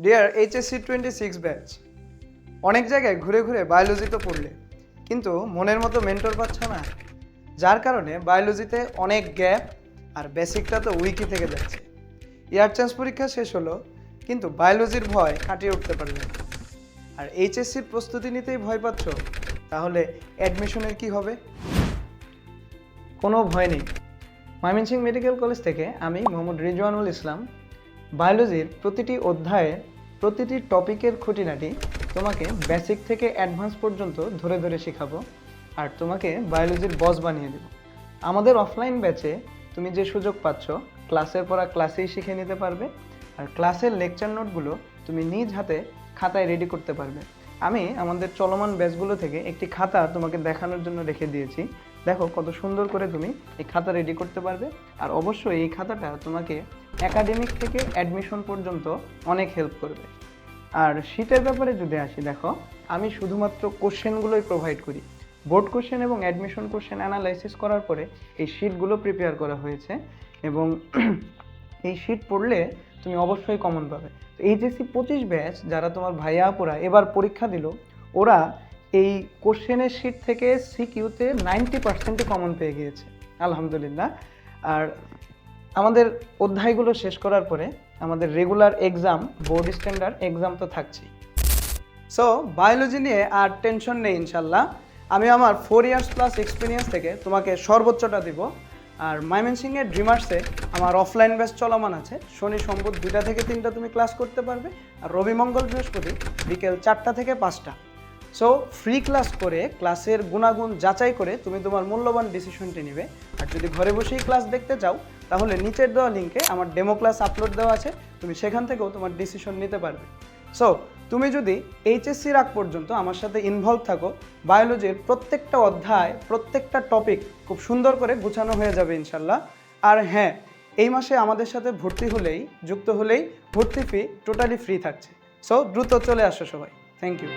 Deer HSC 26 batch, অনেক জায়গায় ঘুরে ঘুরে বায়োলজি তো পড়লে, কিন্তু মনের মতো মেন্টর পাচ্ছ না, যার কারণে বায়োলজিতে অনেক গ্যাপ আর বেসিকটা তো উইকি থেকে যাচ্ছে। ইয়ার চান্স পরীক্ষা শেষ হলো, কিন্তু বায়োলজির ভয় কাটিয়ে উঠতে পারবে না। আর এইচএসসির প্রস্তুতি নিতেই ভয় পাচ্ছ, তাহলে অ্যাডমিশনের কি হবে? কোনো ভয় নেই। ময়মনসিংহ মেডিকেল কলেজ থেকে আমি মোহাম্মদ রিজওয়ানুল ইসলাম বায়োলজির প্রতিটি অধ্যায়ে প্রতিটি টপিকের খুঁটিনাটি তোমাকে বেসিক থেকে অ্যাডভান্স পর্যন্ত ধরে ধরে শেখাবো, আর তোমাকে বায়োলজির বস বানিয়ে দেব। আমাদের অফলাইন ব্যাচে তুমি যে সুযোগ পাচ্ছ, ক্লাসের পড়া ক্লাসেই শিখে নিতে পারবে, আর ক্লাসের লেকচার নোটগুলো তুমি নিজ হাতে খাতায় রেডি করতে পারবে। আমি আমাদের চলমান ব্যাচগুলো থেকে একটি খাতা তোমাকে দেখানোর জন্য রেখে দিয়েছি। দেখো কত সুন্দর করে তুমি এই খাতা রেডি করতে পারবে। আর অবশ্যই এই খাতাটা তোমাকে একাডেমিক থেকে অ্যাডমিশন পর্যন্ত অনেক হেল্প করবে। আর শীটের ব্যাপারে যদি আসি, দেখো আমি শুধুমাত্র কোশ্চেনগুলোই প্রোভাইড করি। বোর্ড কোশ্চেন এবং অ্যাডমিশন কোশ্চেন অ্যানালাইসিস করার পরে এই শিটগুলো প্রিপেয়ার করা হয়েছে, এবং এই শিট পড়লে তুমি অবশ্যই কমন পাবে। তো এইচএসসি 25 ব্যাচ যারা তোমার ভাইয়া আপুরা এবার পরীক্ষা দিল, ওরা এই কোশ্চেনের শিট থেকে সিকিউতে 90% কমন পেয়ে গিয়েছে, আলহামদুলিল্লাহ। আর আমাদের অধ্যায়গুলো শেষ করার পরে আমাদের regular exam, board standard exam তো থাকছেই। সো বায়োলজি নিয়ে আর টেনশন নেই ইনশাল্লাহ। আমি আমার 4 ইয়ার্স প্লাস এক্সপিরিয়েন্স থেকে তোমাকে সর্বোচ্চটা দিব। আর ময়মনসিংহের ড্রিমার্সে আমার অফলাইন ব্যাচ চলমান আছে। শনি সম্বুধ 2টা থেকে 3টা তুমি ক্লাস করতে পারবে, আর রবি মঙ্গল বৃহস্পতি বিকেল 4টা থেকে 5টা। সো ফ্রি ক্লাস করে ক্লাসের গুণাগুণ যাচাই করে তুমি তোমার মূল্যবান ডিসিশনটি নেবে। আর যদি ঘরে বসেই ক্লাস দেখতে চাও, তাহলে নিচের দেওয়া লিঙ্কে আমার ডেমো ক্লাস আপলোড দেওয়া আছে, তুমি সেখান থেকেও তোমার ডিসিশন নিতে পারবে। সো তুমি যদি এইচএসসির আগ পর্যন্ত আমার সাথে ইনভলভ থাকো, বায়োলজির প্রত্যেকটা অধ্যায়, প্রত্যেকটা টপিক খুব সুন্দর করে গুছানো হয়ে যাবে ইনশাল্লাহ। আর হ্যাঁ, এই মাসে আমাদের সাথে যুক্ত হলেই ভর্তি ফি টোটালি ফ্রি থাকছে। সো দ্রুত চলে আসো সবাই। Thank you.